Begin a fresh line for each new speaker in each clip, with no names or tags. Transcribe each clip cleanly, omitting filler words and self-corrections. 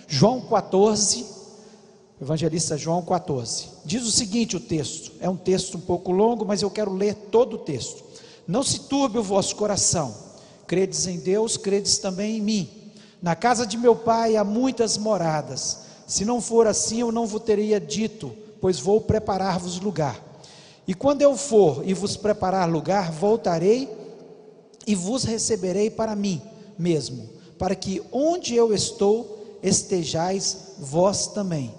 João 14, evangelista João 14, diz o seguinte: o texto, é um texto um pouco longo, mas eu quero ler todo o texto. Não se turbe o vosso coração, credes em Deus, credes também em mim. Na casa de meu pai há muitas moradas, se não for assim eu não vos teria dito, pois vou preparar-vos lugar. E quando eu for e vos preparar lugar, voltarei e vos receberei para mim mesmo, para que onde eu estou, estejais vós também.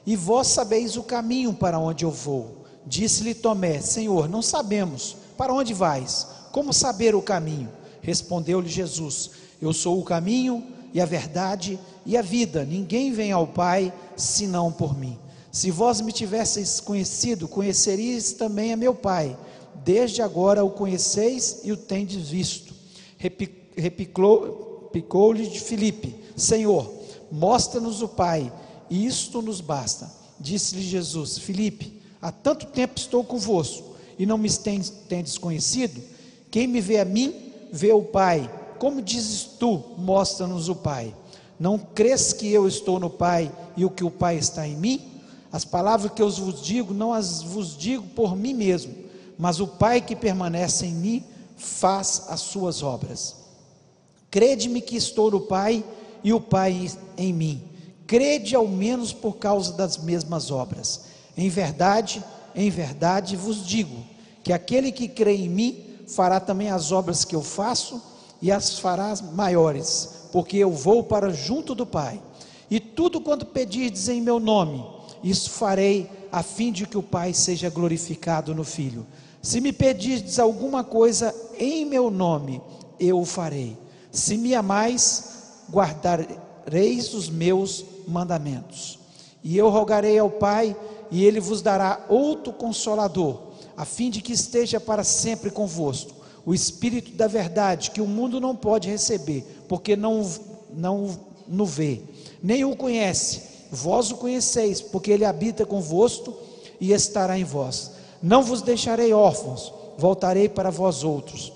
E vós sabeis o caminho para onde eu vou. Disse-lhe Tomé: Senhor, não sabemos para onde vais, como saber o caminho? Respondeu-lhe Jesus: eu sou o caminho e a verdade e a vida, ninguém vem ao Pai senão por mim. Se vós me tivesseis conhecido, conheceríeis também a meu Pai. Desde agora o conheceis e o tendes visto. Replicou-lhe Filipe: Senhor, mostra-nos o Pai, e isto nos basta. Disse-lhe Jesus: Filipe, há tanto tempo estou convosco, e não me tendes conhecido? Quem me vê a mim, vê o Pai. Como dizes tu, mostra-nos o Pai? Não crês que eu estou no Pai, e o que o Pai está em mim? As palavras que eu vos digo, não as vos digo por mim mesmo, mas o Pai que permanece em mim, faz as suas obras. Crede-me que estou no Pai, e o Pai em mim. Crede ao menos por causa das mesmas obras. Em verdade vos digo, que aquele que crê em mim, fará também as obras que eu faço, e as fará maiores, porque eu vou para junto do Pai. E tudo quanto pedirdes em meu nome, isso farei, a fim de que o Pai seja glorificado no Filho. Se me pedirdes alguma coisa em meu nome, eu o farei. Se me amais, guardareis os meus mandamentos. E eu rogarei ao Pai, e Ele vos dará outro Consolador, a fim de que esteja para sempre convosco, o Espírito da verdade, que o mundo não pode receber, porque não o vê, nem o conhece. Vós o conheceis, porque Ele habita convosco e estará em vós. Não vos deixarei órfãos, voltarei para vós outros.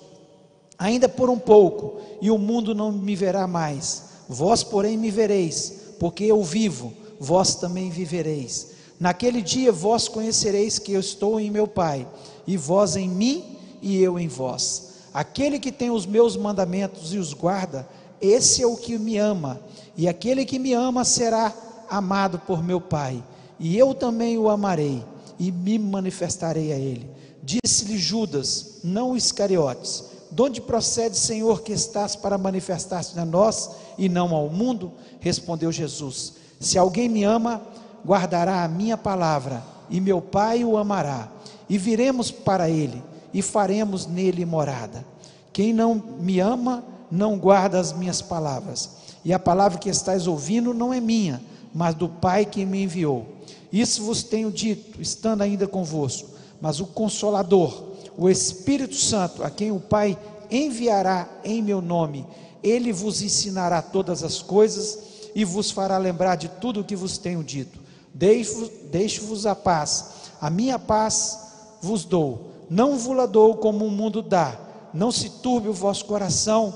Ainda por um pouco, e o mundo não me verá mais. Vós, porém, me vereis, porque eu vivo, vós também vivereis. Naquele dia vós conhecereis que eu estou em meu Pai, e vós em mim, e eu em vós. Aquele que tem os meus mandamentos e os guarda, esse é o que me ama, e aquele que me ama será amado por meu Pai, e eu também o amarei, e me manifestarei a ele. Disse-lhe Judas, não Iscariotes: de onde procede, Senhor, que estás para manifestar-te a nós, e não ao mundo? Respondeu Jesus: se alguém me ama, guardará a minha palavra, e meu Pai o amará, e viremos para ele, e faremos nele morada. Quem não me ama, não guarda as minhas palavras, e a palavra que estáis ouvindo não é minha, mas do Pai que me enviou. Isso vos tenho dito, estando ainda convosco. Mas o Consolador, o Espírito Santo, a quem o Pai enviará em meu nome, ele vos ensinará todas as coisas, e vos fará lembrar de tudo o que vos tenho dito. Deixo-vos a paz, a minha paz vos dou, não vos la dou como o mundo dá. Não se turbe o vosso coração,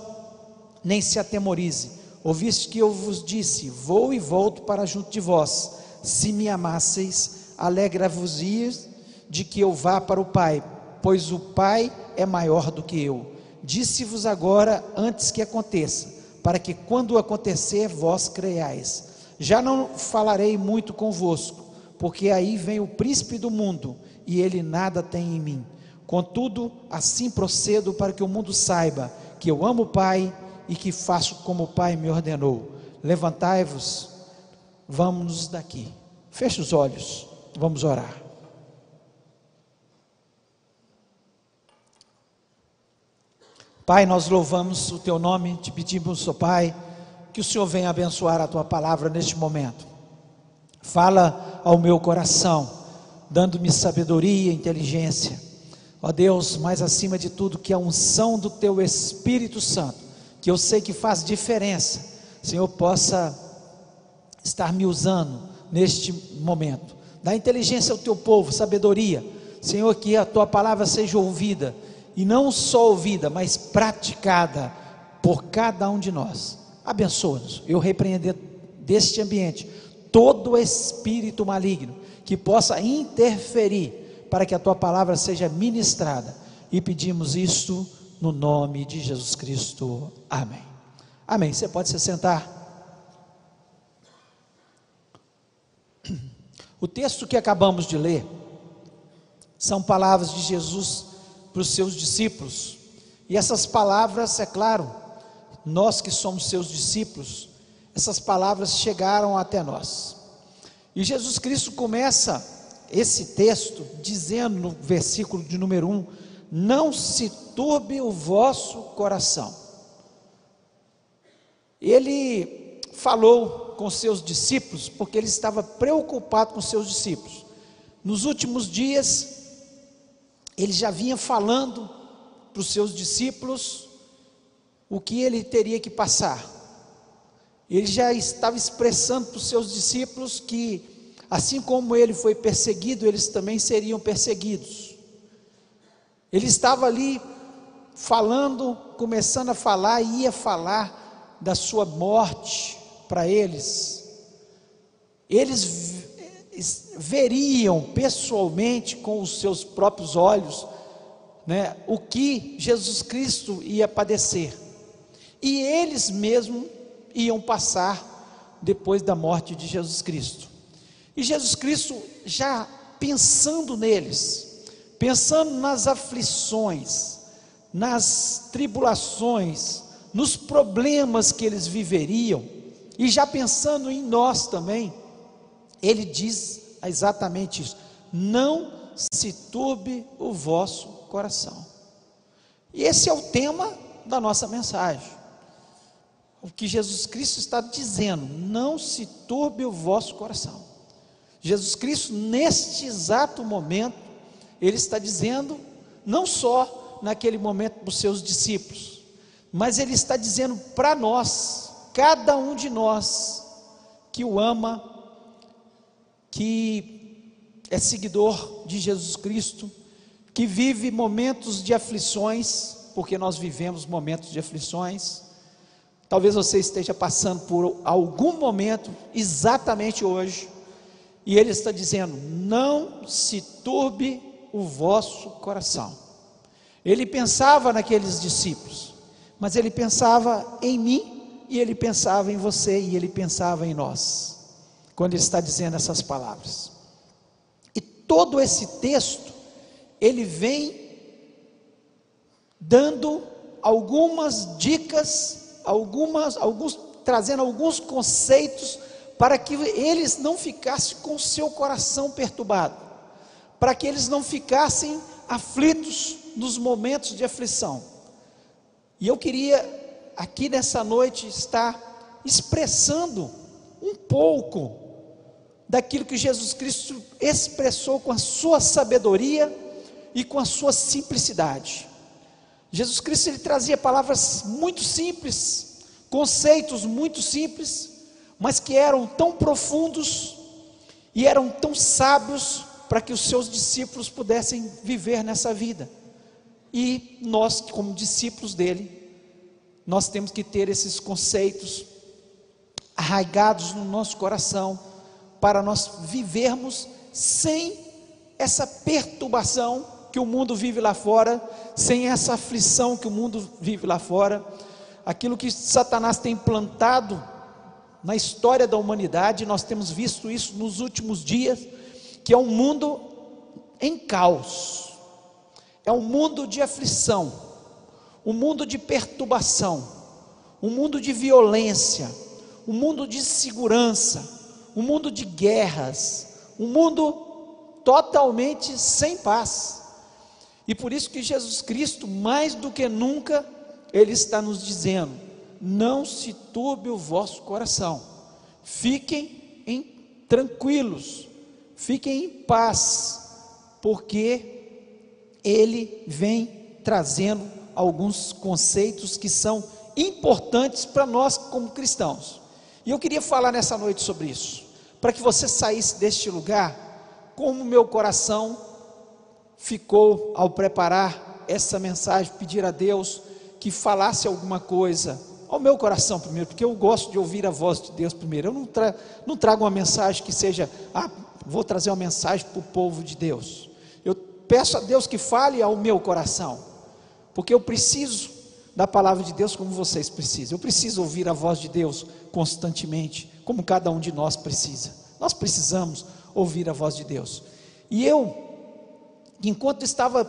nem se atemorize. Ouviste que eu vos disse: vou e volto para junto de vós. Se me amasseis, alegra-vos-ias de que eu vá para o Pai, pois o Pai é maior do que eu. Disse-vos agora antes que aconteça, para que quando acontecer vós creiais. Já não falarei muito convosco, porque aí vem o príncipe do mundo, e ele nada tem em mim. Contudo, assim procedo, para que o mundo saiba que eu amo o Pai, e que faço como o Pai me ordenou. Levantai-vos, vamos daqui. Feche os olhos, vamos orar. Pai, nós louvamos o Teu nome, te pedimos, ó Pai, que o Senhor venha abençoar a Tua palavra neste momento. Fala ao meu coração, dando-me sabedoria e inteligência. Ó Deus, mais acima de tudo, que a unção do Teu Espírito Santo, que eu sei que faz diferença, Senhor, possa estar me usando neste momento. Dá inteligência ao Teu povo, sabedoria, Senhor, que a Tua palavra seja ouvida, e não só ouvida, mas praticada por cada um de nós. Abençoa-nos. Eu repreendo deste ambiente todo espírito maligno que possa interferir para que a tua palavra seja ministrada, e pedimos isto no nome de Jesus Cristo, amém. Amém. Você pode se sentar. O texto que acabamos de ler são palavras de Jesus para os seus discípulos, e essas palavras, é claro, nós que somos seus discípulos, essas palavras chegaram até nós. E Jesus Cristo começa esse texto dizendo no versículo de número 1: não se turbe o vosso coração. Ele falou com seus discípulos porque ele estava preocupado com seus discípulos. Nos últimos dias ele já vinha falando para os seus discípulos o que ele teria que passar. Ele já estava expressando para os seus discípulos que, assim como ele foi perseguido, eles também seriam perseguidos. Ele estava ali falando, começando a falar, e ia falar da sua morte para eles. Eles veriam pessoalmente com os seus próprios olhos, né, o que Jesus Cristo ia padecer, e eles mesmos iam passar depois da morte de Jesus Cristo. E Jesus Cristo, já pensando neles, pensando nas aflições, nas tribulações, nos problemas que eles viveriam, e já pensando em nós também, ele diz exatamente isso: não se turbe o vosso coração. E esse é o tema da nossa mensagem. O que Jesus Cristo está dizendo: não se turbe o vosso coração. Jesus Cristo, neste exato momento, ele está dizendo, não só naquele momento para os seus discípulos, mas ele está dizendo para nós, cada um de nós que o ama, que é seguidor de Jesus Cristo, que vive momentos de aflições, porque nós vivemos momentos de aflições. Talvez você esteja passando por algum momento exatamente hoje, e ele está dizendo: não se turbe o vosso coração. Ele pensava naqueles discípulos, mas ele pensava em mim, e ele pensava em você, e ele pensava em nós, quando ele está dizendo essas palavras. E todo esse texto, ele vem dando algumas dicas, trazendo alguns conceitos, para que eles não ficassem com o seu coração perturbado, para que eles não ficassem aflitos nos momentos de aflição. E eu queria aqui nessa noite estar expressando um pouco daquilo que Jesus Cristo expressou com a sua sabedoria e com a sua simplicidade. Jesus Cristo, ele trazia palavras muito simples, conceitos muito simples, mas que eram tão profundos e eram tão sábios para que os seus discípulos pudessem viver nessa vida. E nós, como discípulos dele, nós temos que ter esses conceitos arraigados no nosso coração, para nós vivermos sem essa perturbação que o mundo vive lá fora, sem essa aflição que o mundo vive lá fora. Aquilo que Satanás tem plantado na história da humanidade, nós temos visto isso nos últimos dias, que é um mundo em caos, é um mundo de aflição, um mundo de perturbação, um mundo de violência, um mundo de insegurança, um mundo de guerras, um mundo totalmente sem paz. E por isso que Jesus Cristo, mais do que nunca, ele está nos dizendo: não se turbe o vosso coração, fiquem tranquilos, fiquem em paz, porque ele vem trazendo alguns conceitos que são importantes para nós como cristãos. E eu queria falar nessa noite sobre isso, para que você saísse deste lugar, como o meu coração ficou ao preparar essa mensagem, pedir a Deus que falasse alguma coisa ao meu coração primeiro, porque eu gosto de ouvir a voz de Deus primeiro. Eu não trago uma mensagem que seja, vou trazer uma mensagem para o povo de Deus. Eu peço a Deus que fale ao meu coração, porque eu preciso da palavra de Deus como vocês precisam. Eu preciso ouvir a voz de Deus constantemente, como cada um de nós precisa. Nós precisamos ouvir a voz de Deus. E eu, enquanto estava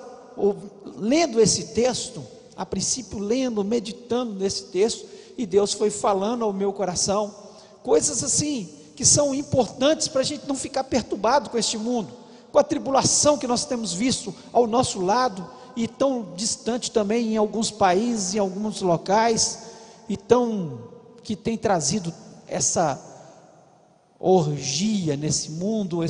lendo esse texto, a princípio lendo, meditando nesse texto, e Deus foi falando ao meu coração, coisas assim, que são importantes para a gente não ficar perturbado com este mundo, com a tribulação que nós temos visto ao nosso lado, e tão distante também em alguns países, em alguns locais, que tem trazido essa orgia nesse mundo,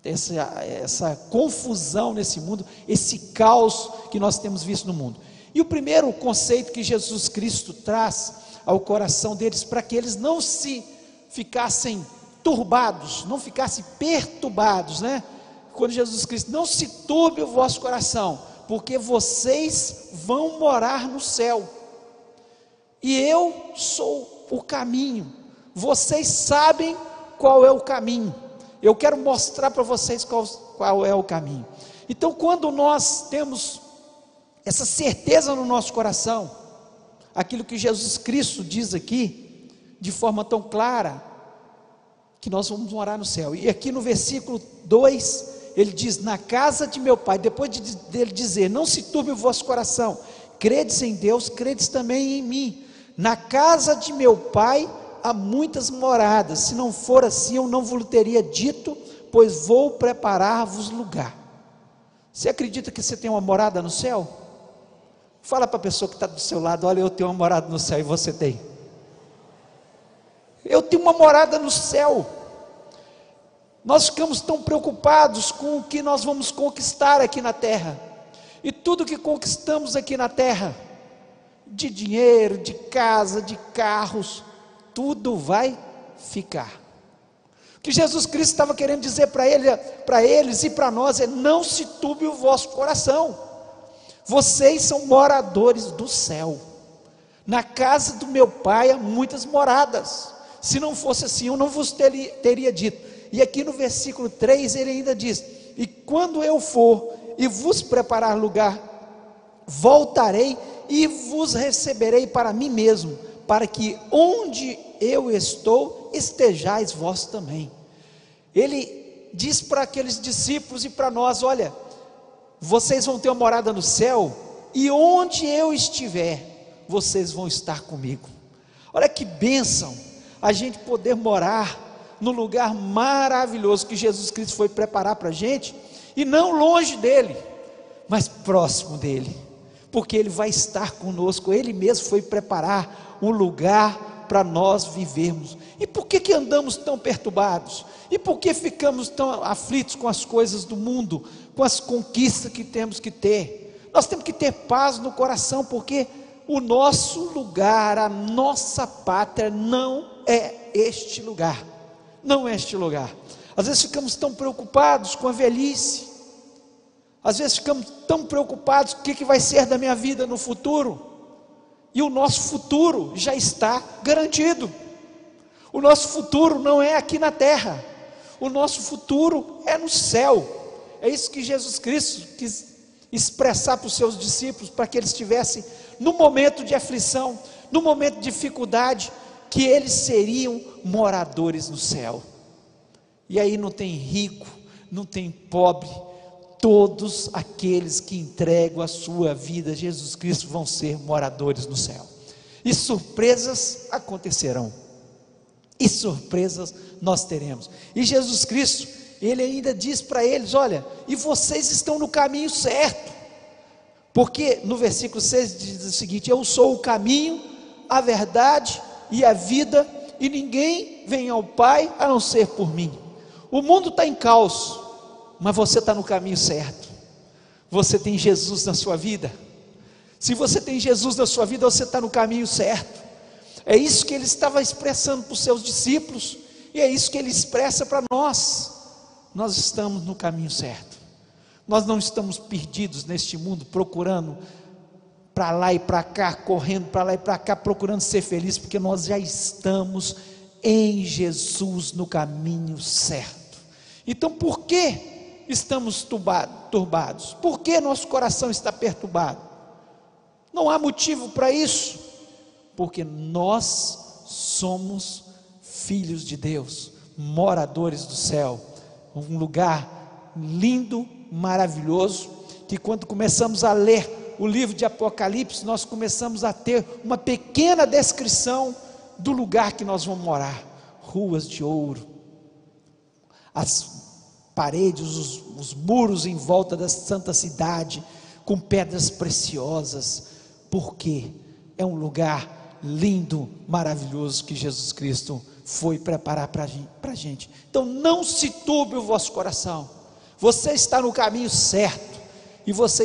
essa confusão nesse mundo, esse caos que nós temos visto no mundo. E o primeiro conceito que Jesus Cristo traz ao coração deles, para que eles não se ficassem turbados, não ficassem perturbados, né? Quando Jesus Cristo, não se turbe o vosso coração, porque vocês vão morar no céu, e eu sou o caminho, vocês sabem qual é o caminho, eu quero mostrar para vocês qual é o caminho. Então, quando nós temos essa certeza no nosso coração, aquilo que Jesus Cristo diz aqui, de forma tão clara, que nós vamos morar no céu. E aqui no versículo 2, ele diz: na casa de meu pai, depois dele dizer, não se turbe o vosso coração, credes em Deus, credes também em mim, na casa de meu pai há muitas moradas, se não for assim eu não vos teria dito, pois vou preparar-vos lugar. Você acredita que você tem uma morada no céu? Fala para a pessoa que está do seu lado: olha, eu tenho uma morada no céu. E você tem? Eu tenho uma morada no céu. Nós ficamos tão preocupados com o que nós vamos conquistar aqui na terra, e tudo que conquistamos aqui na terra, de dinheiro, de casa, de carros, tudo vai ficar. O que Jesus Cristo estava querendo dizer para eles e para nós é: não se turbe o vosso coração, vocês são moradores do céu, na casa do meu pai há muitas moradas, se não fosse assim eu não vos teria dito. E aqui no versículo 3 ele ainda diz: e quando eu for e vos preparar lugar, voltarei e vos receberei para mim mesmo, para que onde eu estou, estejais vós também. Ele diz para aqueles discípulos e para nós: olha, vocês vão ter uma morada no céu, e onde eu estiver, vocês vão estar comigo. Olha que bênção, a gente poder morar no lugar maravilhoso que Jesus Cristo foi preparar para a gente, e não longe dele, mas próximo dele, porque ele vai estar conosco. Ele mesmo foi preparar um lugar para nós vivermos. E por que andamos tão perturbados? E por que ficamos tão aflitos com as coisas do mundo, com as conquistas que temos que ter? Nós temos que ter paz no coração, porque o nosso lugar, a nossa pátria não é este lugar. Não é este lugar. Às vezes ficamos tão preocupados com a velhice, às vezes ficamos tão preocupados com o que vai ser da minha vida no futuro, e o nosso futuro já está garantido. O nosso futuro não é aqui na terra, o nosso futuro é no céu. É isso que Jesus Cristo quis expressar para os seus discípulos, para que eles tivessem, no momento de aflição, no momento de dificuldade, que eles seriam moradores no céu. E aí não tem rico, não tem pobre, todos aqueles que entregam a sua vida a Jesus Cristo vão ser moradores no céu. E surpresas acontecerão, e surpresas nós teremos. E Jesus Cristo, ele ainda diz para eles: olha, e vocês estão no caminho certo, porque no versículo 6 diz o seguinte: eu sou o caminho, a verdade e a vida, e ninguém vem ao Pai a não ser por mim. O mundo está em caos, mas você está no caminho certo. Você tem Jesus na sua vida. Se você tem Jesus na sua vida, você está no caminho certo. É isso que ele estava expressando para os seus discípulos, e é isso que ele expressa para nós. Nós estamos no caminho certo. Nós não estamos perdidos neste mundo, procurando para lá e para cá, correndo para lá e para cá, procurando ser feliz, porque nós já estamos em Jesus, no caminho certo. Então, por que estamos turbados? Por que nosso coração está perturbado? Não há motivo para isso, porque nós somos filhos de Deus, moradores do céu, um lugar lindo, maravilhoso, que quando começamos a ler o livro de Apocalipse, nós começamos a ter uma pequena descrição do lugar que nós vamos morar. Ruas de ouro, as paredes, os muros em volta da santa cidade, com pedras preciosas, porque é um lugar lindo, maravilhoso, que Jesus Cristo foi preparar para a gente. Então não se turbe o vosso coração, você está no caminho certo, e você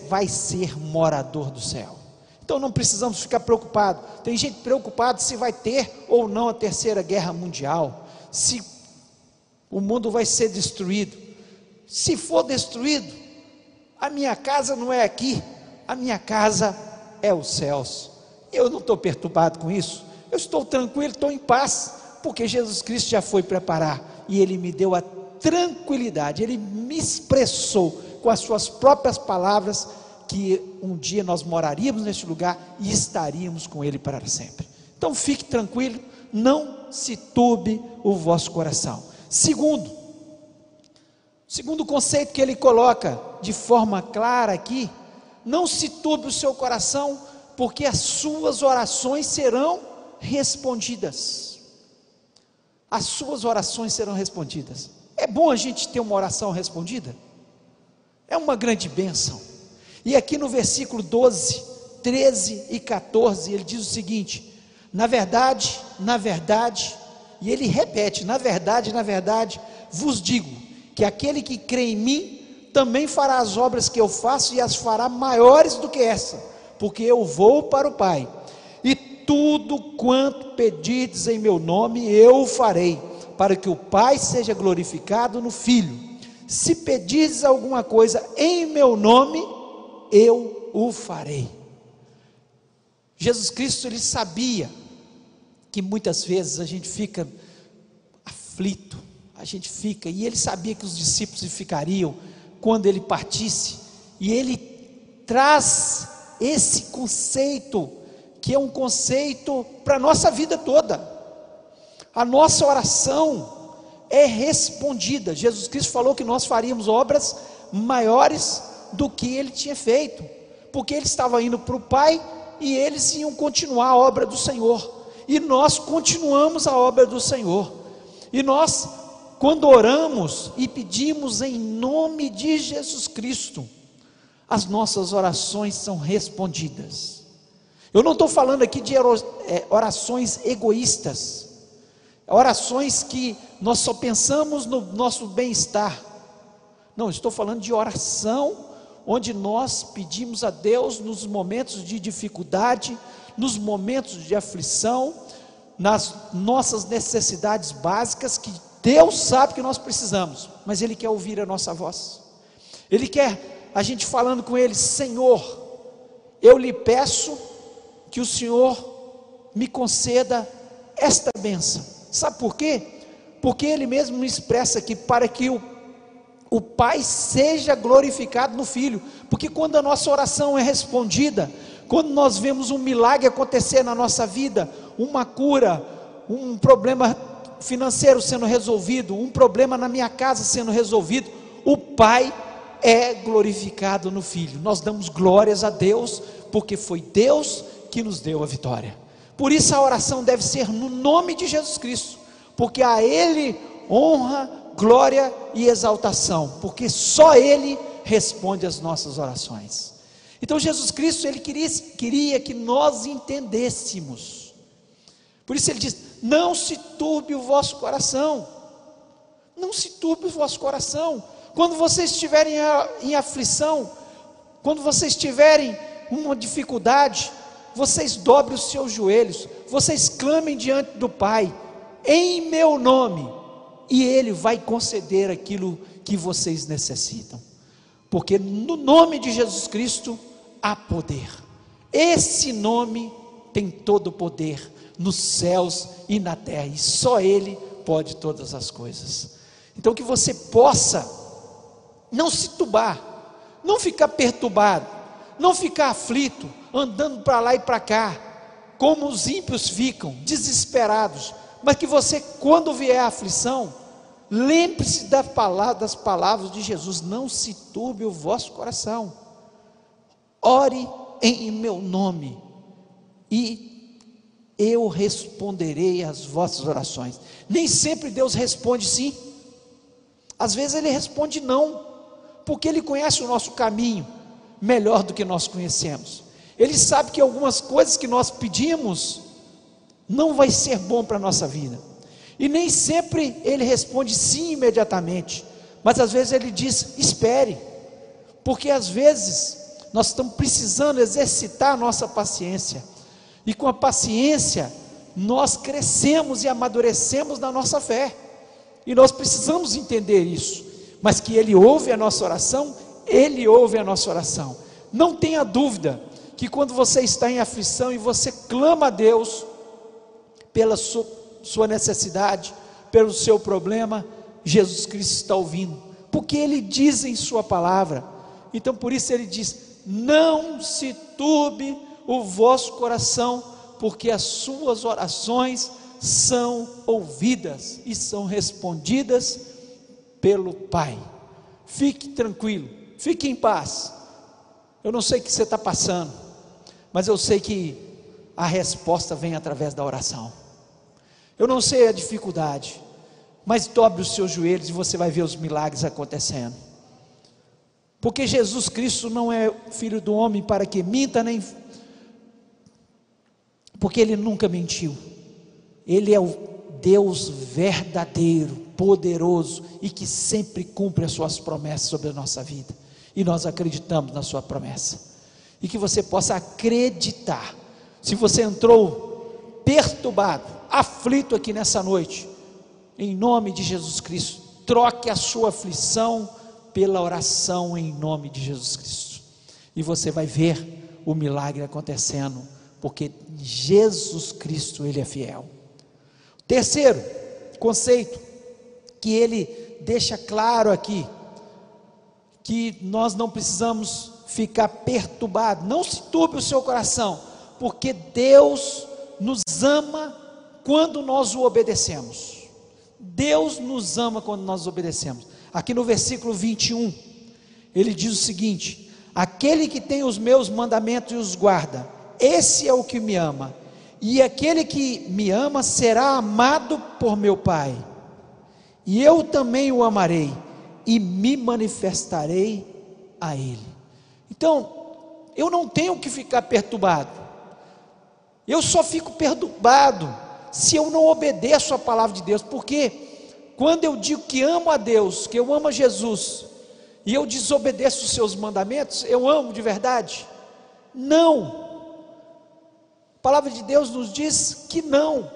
vai ser morador do céu. Então não precisamos ficar preocupados. Tem gente preocupada se vai ter ou não a terceira guerra mundial, se o mundo vai ser destruído. Se for destruído, a minha casa não é aqui, a minha casa é os céus. Eu não estou perturbado com isso, eu estou tranquilo, estou em paz, porque Jesus Cristo já foi preparar, e Ele me deu a tranquilidade, Ele me expressou com as suas próprias palavras, que um dia nós moraríamos neste lugar, e estaríamos com Ele para sempre. Então fique tranquilo, não se turbe o vosso coração. Segundo conceito que ele coloca de forma clara aqui: não se turbe o seu coração, porque as suas orações serão respondidas. As suas orações serão respondidas. É bom a gente ter uma oração respondida, é uma grande bênção. E aqui no versículo 12, 13 e 14, ele diz o seguinte: na verdade, e ele repete, na verdade, vos digo, que aquele que crê em mim, também fará as obras que eu faço, e as fará maiores do que essa, porque eu vou para o Pai, e tudo quanto pedirdes em meu nome, eu o farei, para que o Pai seja glorificado no Filho. Se pedirdes alguma coisa em meu nome, eu o farei. Jesus Cristo, ele sabia que muitas vezes a gente fica aflito, e ele sabia que os discípulos ficariam quando ele partisse, e ele traz esse conceito, que é um conceito para a nossa vida toda. A nossa oração é respondida. Jesus Cristo falou que nós faríamos obras maiores do que ele tinha feito, porque ele estava indo para o Pai, e eles iam continuar a obra do Senhor, e nós continuamos a obra do Senhor. E nós, quando oramos e pedimos em nome de Jesus Cristo, as nossas orações são respondidas. Eu não estou falando aqui de orações egoístas, orações que nós só pensamos no nosso bem-estar. Não, estou falando de oração onde nós pedimos a Deus nos momentos de dificuldade, nos momentos de aflição, nas nossas necessidades básicas, que Deus sabe que nós precisamos, mas Ele quer ouvir a nossa voz. Ele quer a gente falando com Ele: Senhor, eu lhe peço que o Senhor me conceda esta bênção. Sabe por quê? Porque Ele mesmo me expressa aqui, para que o Pai seja glorificado no Filho. Porque quando a nossa oração é respondida, quando nós vemos um milagre acontecer na nossa vida, uma cura, um problema financeiro sendo resolvido, um problema na minha casa sendo resolvido, o Pai é glorificado no Filho. Nós damos glórias a Deus, porque foi Deus que nos deu a vitória. Por isso a oração deve ser no nome de Jesus Cristo, porque a Ele honra, glória e exaltação, porque só Ele responde às nossas orações. Então Jesus Cristo, Ele queria que nós entendêssemos. Por isso Ele diz: não se turbe o vosso coração, não se turbe o vosso coração. Quando vocês estiverem em aflição, quando vocês tiverem uma dificuldade, vocês dobrem os seus joelhos, vocês clamem diante do Pai, em meu nome, e Ele vai conceder aquilo que vocês necessitam. porque no nome de Jesus Cristo há poder. Esse nome tem todo o poder nos céus e na terra, e só Ele pode todas as coisas. Então que você possa não se turbar, não ficar perturbado, não ficar aflito, andando para lá e para cá, como os ímpios ficam, desesperados, mas que você, quando vier a aflição, lembre-se das palavras de Jesus: não se turbe o vosso coração, ore em meu nome, e eu responderei às vossas orações. Nem sempre Deus responde sim, às vezes Ele responde não, porque Ele conhece o nosso caminho melhor do que nós conhecemos. Ele sabe que algumas coisas que nós pedimos não vai ser bom para a nossa vida, e nem sempre Ele responde sim imediatamente, mas às vezes Ele diz: espere, porque às vezes nós estamos precisando exercitar a nossa paciência, e com a paciência nós crescemos e amadurecemos na nossa fé, e nós precisamos entender isso, mas que Ele ouve a nossa oração, Ele ouve a nossa oração. Não tenha dúvida que quando você está em aflição e você clama a Deus pela sua necessidade, pelo seu problema, Jesus Cristo está ouvindo, porque Ele diz em sua palavra. Então por isso Ele diz: não se turbe o vosso coração, porque as suas orações são ouvidas e são respondidas pelo Pai. Fique tranquilo, fique em paz. Eu não sei o que você está passando, mas eu sei que a resposta vem através da oração. Eu não sei a dificuldade, mas dobre os seus joelhos e você vai ver os milagres acontecendo, porque Jesus Cristo não é filho do homem para que minta, nem porque Ele nunca mentiu. Ele é o Deus verdadeiro, poderoso, e que sempre cumpre as suas promessas sobre a nossa vida, e nós acreditamos na sua promessa, e que você possa acreditar. Se você entrou perturbado, aflito aqui nessa noite, em nome de Jesus Cristo, troque a sua aflição pela oração em nome de Jesus Cristo, e você vai ver o milagre acontecendo, porque Jesus Cristo, Ele é fiel. Terceiro conceito que ele deixa claro aqui, que nós não precisamos ficar perturbados. Não se turbe o seu coração, porque Deus nos ama quando nós o obedecemos. Deus nos ama quando nós obedecemos. Aqui no versículo 21, ele diz o seguinte: aquele que tem os meus mandamentos e os guarda, esse é o que me ama, e aquele que me ama será amado por meu Pai, e eu também o amarei, e me manifestarei a Ele. Então, eu não tenho que ficar perturbado, eu só fico perturbado se eu não obedeço a palavra de Deus, porque quando eu digo que amo a Deus, que eu amo a Jesus, e eu desobedeço os seus mandamentos, eu amo de verdade? Não. A palavra de Deus nos diz que não,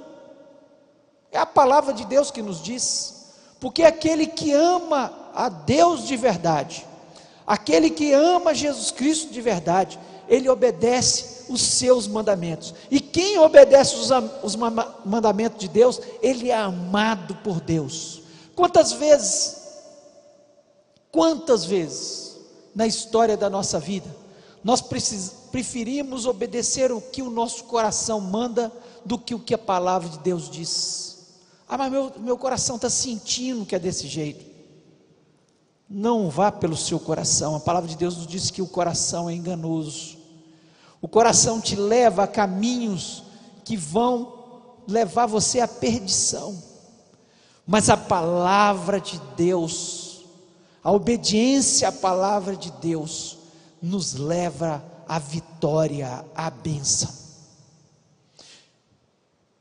é a palavra de Deus que nos diz, porque aquele que ama a Deus de verdade, aquele que ama Jesus Cristo de verdade, ele obedece os seus mandamentos, e quem obedece os mandamentos de Deus, ele é amado por Deus. Quantas vezes na história da nossa vida, nós preferimos obedecer o que o nosso coração manda, do que o que a palavra de Deus diz? Ah, mas meu coração está sentindo que é desse jeito. Não vá pelo seu coração, a palavra de Deus nos diz que o coração é enganoso, o coração te leva a caminhos que vão levar você à perdição, mas a palavra de Deus, a obediência à palavra de Deus, nos leva à vitória, à bênção,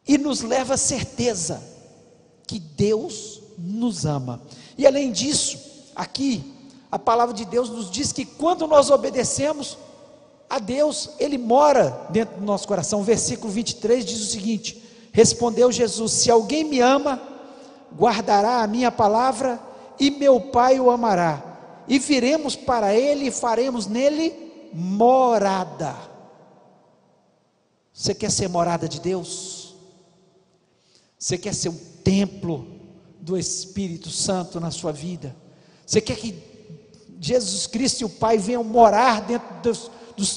e nos leva à certeza que Deus nos ama. E além disso, aqui a palavra de Deus nos diz que quando nós obedecemos a Deus, Ele mora dentro do nosso coração. O versículo 23 diz o seguinte: respondeu Jesus: se alguém me ama, guardará a minha palavra, e meu Pai o amará, e viremos para ele e faremos nele morada. Você quer ser morada de Deus? Você quer ser um templo do Espírito Santo na sua vida? Você quer que Jesus Cristo e o Pai venham morar dentro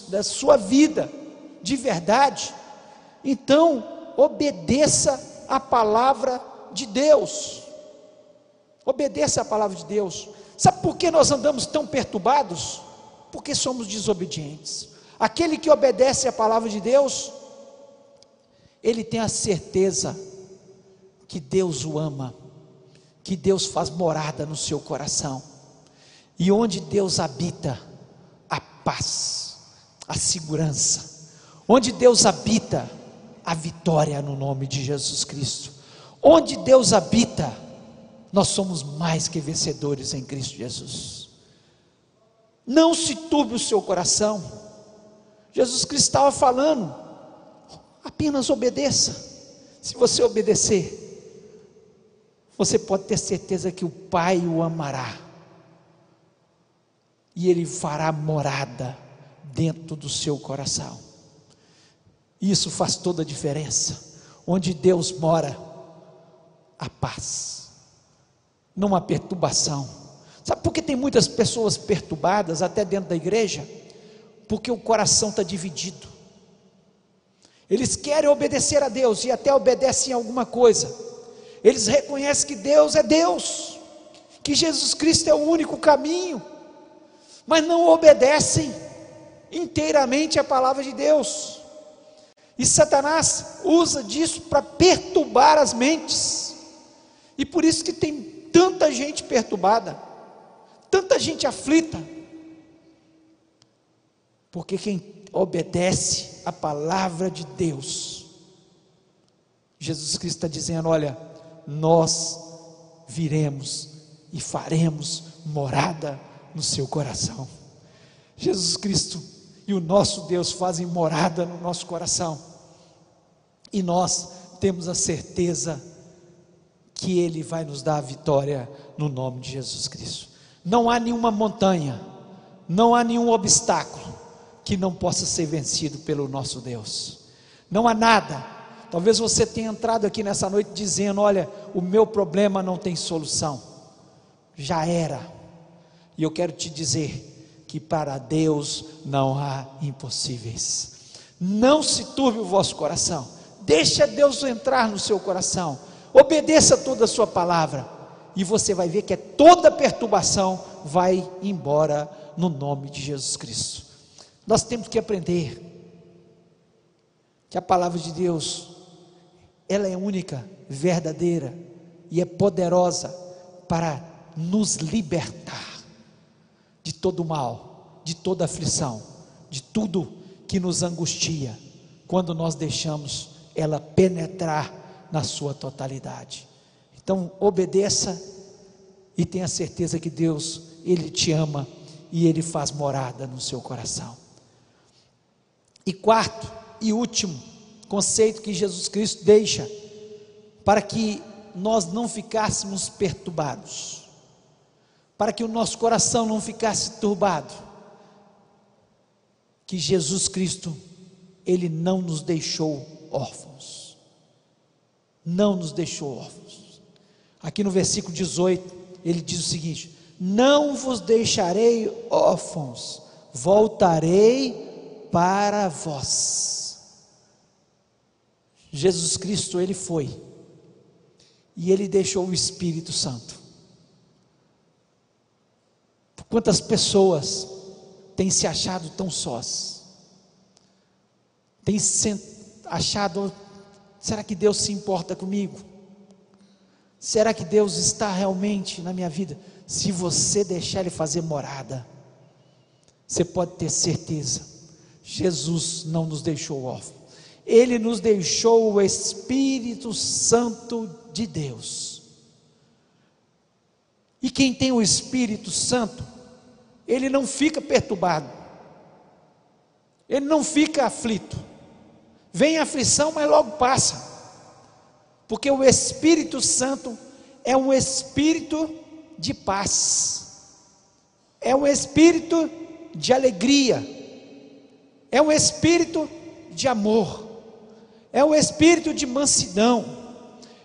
da sua vida, de verdade? Então, obedeça a palavra de Deus. Obedeça a palavra de Deus. Sabe por que nós andamos tão perturbados? Porque somos desobedientes. Aquele que obedece a palavra de Deus, ele tem a certeza que Deus o ama, que Deus faz morada no seu coração, e onde Deus habita, a paz, a segurança, onde Deus habita, a vitória no nome de Jesus Cristo. Onde Deus habita, nós somos mais que vencedores em Cristo Jesus. Não se turbe o seu coração. Jesus Cristo estava falando, apenas obedeça. Se você obedecer, você pode ter certeza que o Pai o amará, e Ele fará morada dentro do seu coração. Isso faz toda a diferença. Onde Deus mora, a paz, não há perturbação. Sabe por que tem muitas pessoas perturbadas até dentro da igreja? Porque o coração está dividido. Eles querem obedecer a Deus e até obedecem a alguma coisa. Eles reconhecem que Deus é Deus, que Jesus Cristo é o único caminho, mas não obedecem inteiramente a palavra de Deus. E Satanás usa disso para perturbar as mentes. E por isso que tem tanta gente perturbada, tanta gente aflita. Porque quem obedece a palavra de Deus, Jesus Cristo está dizendo: olha, nós viremos e faremos morada no seu coração. Jesus Cristo e o nosso Deus fazem morada no nosso coração, e nós temos a certeza que Ele vai nos dar a vitória no nome de Jesus Cristo. Não há nenhuma montanha, não há nenhum obstáculo que não possa ser vencido pelo nosso Deus. Não há nada. Talvez você tenha entrado aqui nessa noite dizendo: olha, o meu problema não tem solução. Já era. E eu quero te dizer que para Deus não há impossíveis. Não se turbe o vosso coração. Deixa Deus entrar no seu coração. Obedeça toda a sua palavra, e você vai ver que toda perturbação vai embora no nome de Jesus Cristo. Nós temos que aprender que a palavra de Deus, ela é única, verdadeira e é poderosa para nos libertar de todo mal, de toda aflição, de tudo que nos angustia, quando nós deixamos ela penetrar na sua totalidade. Então obedeça e tenha certeza que Deus, Ele te ama e Ele faz morada no seu coração. E quarto e último conceito que Jesus Cristo deixa para que nós não ficássemos perturbados, para que o nosso coração não ficasse turbado, que Jesus Cristo, Ele não nos deixou órfãos. Não nos deixou órfãos. Aqui no versículo 18, ele diz o seguinte: não vos deixarei órfãos, voltarei para vós. Jesus Cristo, Ele foi, e Ele deixou o Espírito Santo. Quantas pessoas têm se achado tão sós, têm se achado: será que Deus se importa comigo? Será que Deus está realmente na minha vida? Se você deixar Ele fazer morada, você pode ter certeza, Jesus não nos deixou órfãos, Ele nos deixou o Espírito Santo de Deus. E quem tem o Espírito Santo, ele não fica perturbado, ele não fica aflito. Vem a aflição, mas logo passa, porque o Espírito Santo é um espírito de paz. é um espírito de alegria, é um espírito de amor, é um espírito de mansidão,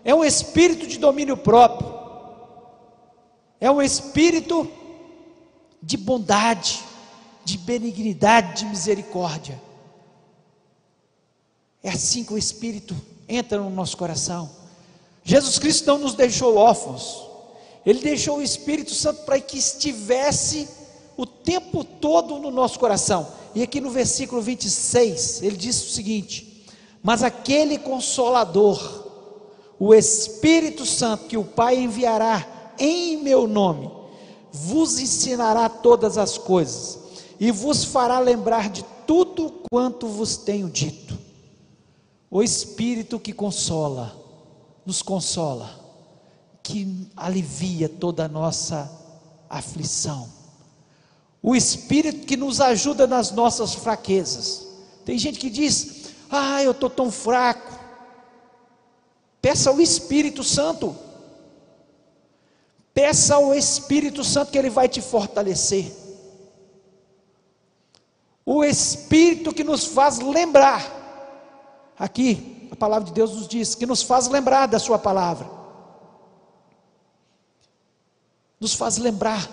é um espírito de domínio próprio, é um espírito de bondade, de benignidade, de misericórdia. É assim que o Espírito entra no nosso coração. Jesus Cristo não nos deixou órfãos, Ele deixou o Espírito Santo para que estivesse o tempo todo no nosso coração. E aqui no versículo 26, Ele diz o seguinte: mas aquele Consolador, o Espírito Santo, que o Pai enviará em meu nome, vos ensinará todas as coisas, e vos fará lembrar de tudo quanto vos tenho dito. O Espírito que consola, nos consola, que alivia toda a nossa aflição, o Espírito que nos ajuda nas nossas fraquezas. Tem gente que diz: eu estou tão fraco. Peça ao Espírito Santo, peça ao Espírito Santo que Ele vai te fortalecer. O Espírito que nos faz lembrar, aqui a palavra de Deus nos diz, que nos faz lembrar da sua palavra, nos faz lembrar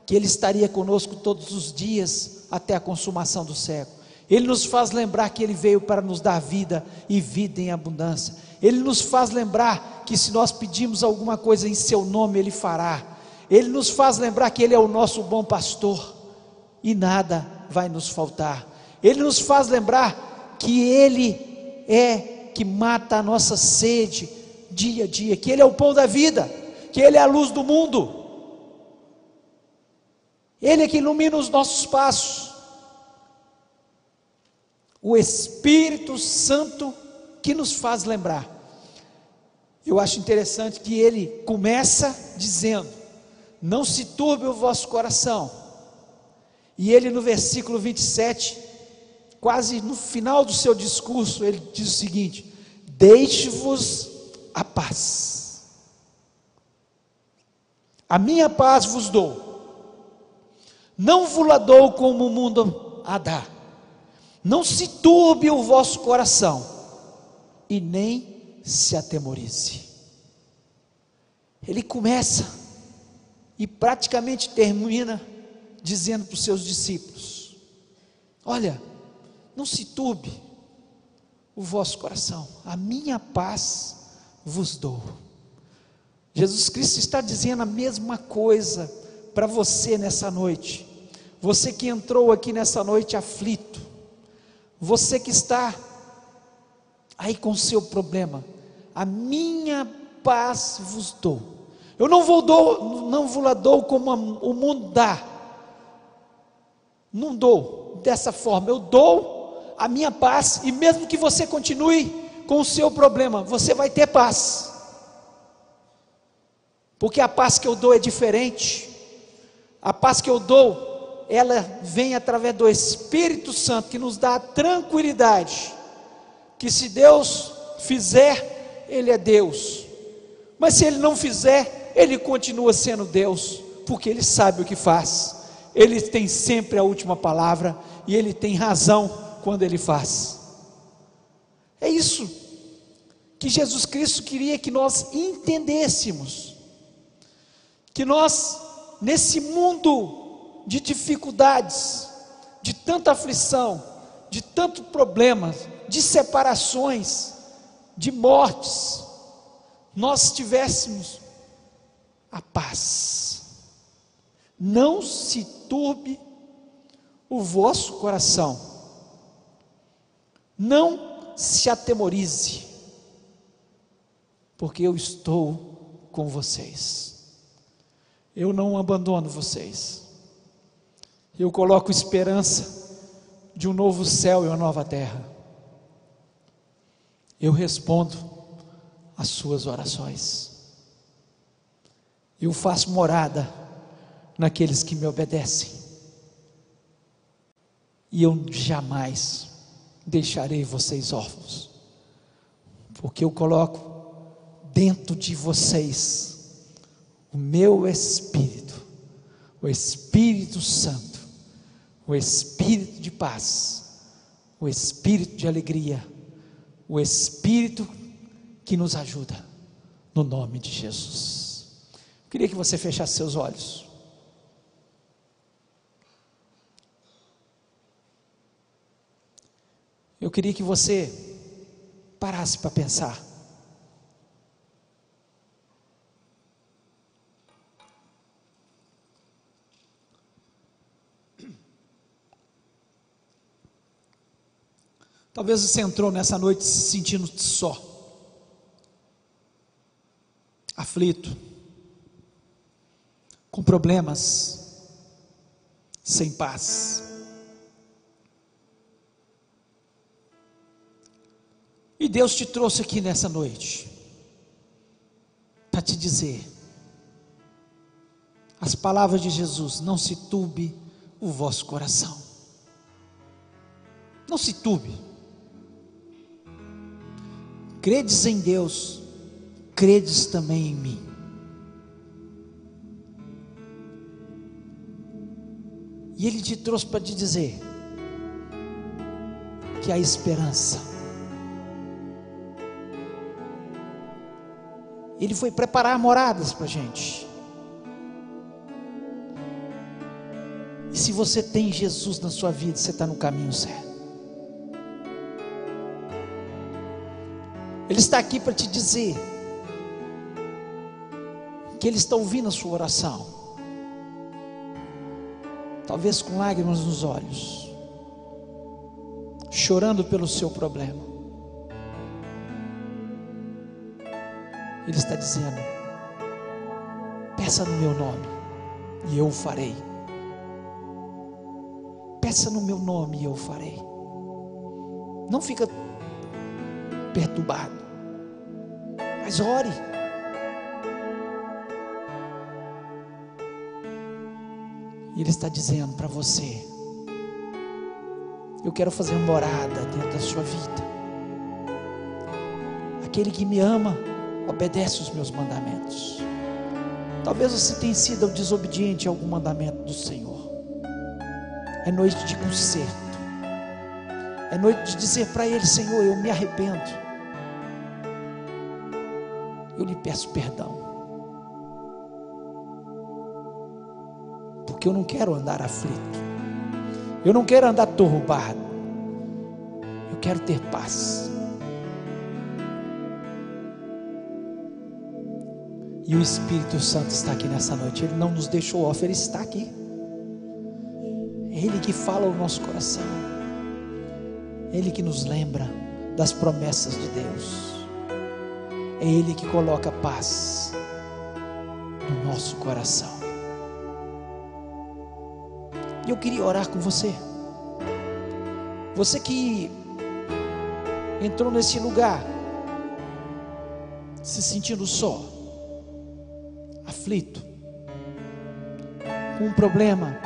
que Ele estaria conosco todos os dias até a consumação do século. Ele nos faz lembrar que Ele veio para nos dar vida e vida em abundância. Ele nos faz lembrar que se nós pedirmos alguma coisa em seu nome, Ele fará. Ele nos faz lembrar que Ele é o nosso bom pastor e nada vai nos faltar. Ele nos faz lembrar que Ele é que mata a nossa sede dia a dia, que Ele é o pão da vida, que Ele é a luz do mundo, Ele é que ilumina os nossos passos. O Espírito Santo que nos faz lembrar. Eu acho interessante que ele começa dizendo: não se turbe o vosso coração, e ele no versículo 27, quase no final do seu discurso, ele diz o seguinte: deixe-vos a paz, a minha paz vos dou, não vos-la dou como o mundo a dá. Não se turbe o vosso coração, e nem se atemorize. Ele começa e praticamente termina dizendo para os seus discípulos: olha, não se turbe o vosso coração, a minha paz vos dou. Jesus Cristo está dizendo a mesma coisa para você nessa noite. Você que entrou aqui nessa noite aflito, você que está aí com o seu problema, a minha paz vos dou. Eu não vos la dou como o mundo dá. Não dou dessa forma. Eu dou a minha paz, e mesmo que você continue com o seu problema, você vai ter paz, porque a paz que eu dou é diferente. A paz que eu dou, ela vem através do Espírito Santo, que nos dá a tranquilidade, que se Deus fizer, Ele é Deus, mas se Ele não fizer, Ele continua sendo Deus, porque Ele sabe o que faz. Ele tem sempre a última palavra, e Ele tem razão quando Ele faz. É isso que Jesus Cristo queria que nós entendêssemos, que nós, nesse mundo de dificuldades, de tanta aflição, de tanto problemas, de separações, de mortes, nós tivéssemos a paz. Não se turbe o vosso coração, não se atemorize, porque eu estou com vocês. Eu não abandono vocês. Eu coloco esperança de um novo céu e uma nova terra. Eu respondo às suas orações. Eu faço morada naqueles que me obedecem. E eu jamais deixarei vocês órfãos, porque eu coloco dentro de vocês o meu Espírito, o Espírito Santo, o Espírito de paz, o Espírito de alegria, o Espírito que nos ajuda, no nome de Jesus. Eu queria que você fechasse seus olhos. Eu queria que você parasse para pensar. Talvez você entrou nessa noite se sentindo só, aflito, com problemas, sem paz. E Deus te trouxe aqui nessa noite para te dizer as palavras de Jesus: não se turbe o vosso coração. Não se turbe. Credes em Deus, credes também em mim. E Ele te trouxe para te dizer que há esperança. Ele foi preparar moradas para a gente. E se você tem Jesus na sua vida, você está no caminho certo. Ele está aqui para te dizer que Ele está ouvindo a sua oração, talvez com lágrimas nos olhos, chorando pelo seu problema. Ele está dizendo: peça no meu nome e eu o farei. Peça no meu nome e eu o farei. Não fica perturbado, mas ore. E Ele está dizendo para você: eu quero fazer morada dentro da sua vida. Aquele que me ama obedece os meus mandamentos. Talvez você tenha sido desobediente a algum mandamento do Senhor. É noite de conserto. É noite de dizer para Ele: Senhor, eu me arrependo. Eu lhe peço perdão, porque eu não quero andar aflito, eu não quero andar turbado, eu quero ter paz. E o Espírito Santo está aqui nessa noite. Ele não nos deixou off, Ele está aqui. É Ele que fala ao nosso coração, é Ele que nos lembra das promessas de Deus. É Ele que coloca paz no nosso coração. E eu queria orar com você. Você que entrou nesse lugar se sentindo só, aflito, com um problema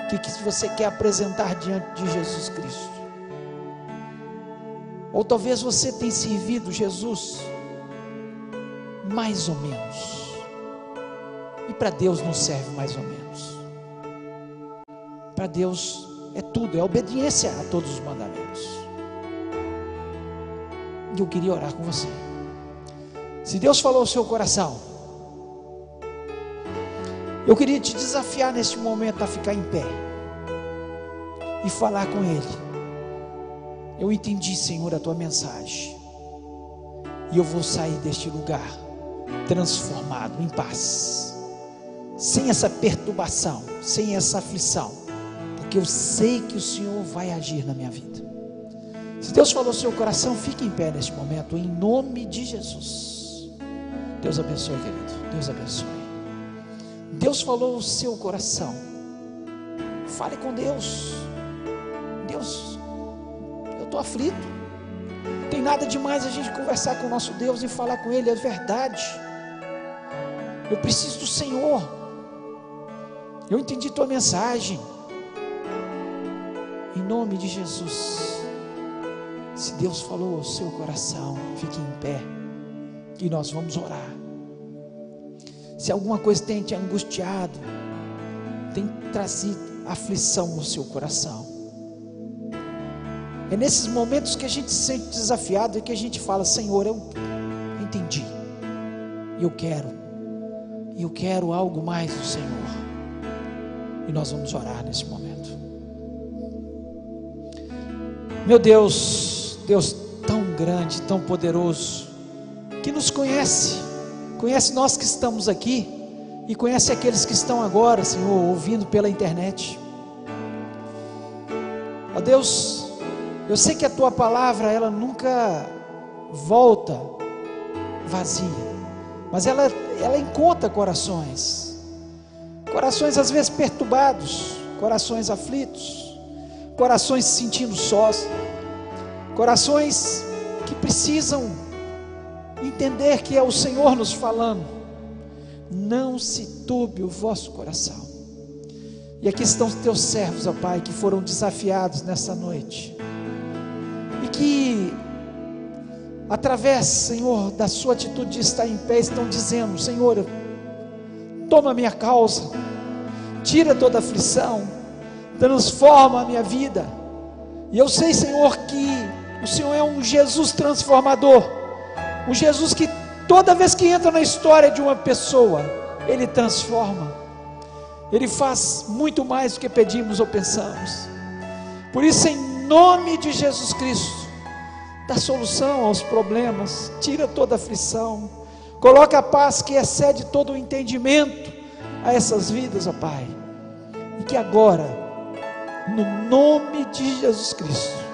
que você quer apresentar diante de Jesus Cristo. Ou talvez você tenha servido Jesus mais ou menos, e para Deus não serve mais ou menos. Para Deus é tudo, é obediência a todos os mandamentos. E eu queria orar com você. Se Deus falou ao seu coração, eu queria te desafiar neste momento a ficar em pé e falar com Ele. Eu entendi, Senhor, a tua mensagem, e eu vou sair deste lugar transformado em paz, sem essa perturbação, sem essa aflição, porque eu sei que o Senhor vai agir na minha vida. Se Deus falou ao seu coração, fique em pé neste momento, em nome de Jesus. Deus abençoe, querido. Deus abençoe. Deus falou ao seu coração, fale com Deus. Deus, eu estou aflito. Não tem nada demais a gente conversar com o nosso Deus e falar com Ele, é verdade. Eu preciso do Senhor. Eu entendi tua mensagem. Em nome de Jesus. Se Deus falou ao seu coração, fique em pé e nós vamos orar. Se alguma coisa tem te angustiado, tem trazido aflição no seu coração. É nesses momentos que a gente se sente desafiado e que a gente fala: Senhor, eu entendi, e eu quero algo mais do Senhor. E nós vamos orar nesse momento. Meu Deus, Deus tão grande, tão poderoso, que nos conhece nós que estamos aqui, e conhece aqueles que estão agora, Senhor, ouvindo pela internet. Ó Deus, eu sei que a Tua palavra, ela nunca volta vazia, mas ela encontra corações às vezes perturbados, corações aflitos, corações se sentindo sós, corações que precisam entender que é o Senhor nos falando. Não se turbe o vosso coração. E aqui estão os teus servos, ó Pai, que foram desafiados nessa noite, e que através, Senhor, da sua atitude de estar em pé, estão dizendo: Senhor, toma a minha causa, tira toda a aflição, transforma a minha vida. E eu sei, Senhor, que o Senhor é um Jesus transformador, um Jesus que toda vez que entra na história de uma pessoa, Ele transforma, Ele faz muito mais do que pedimos ou pensamos. Por isso, em nome de Jesus Cristo, dá solução aos problemas, tira toda a aflição, coloca a paz que excede todo o entendimento a essas vidas, ó Pai. E que agora, no nome de Jesus Cristo,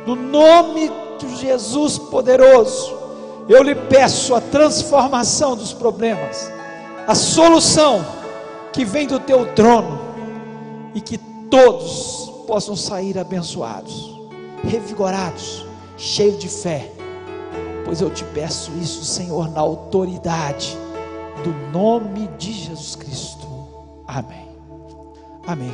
no nome de Jesus poderoso, eu lhe peço a transformação dos problemas, a solução que vem do teu trono, e que todos possam sair abençoados, revigorados, cheios de fé, pois eu te peço isso, Senhor, na autoridade do nome de Jesus Cristo. Amém. Amém.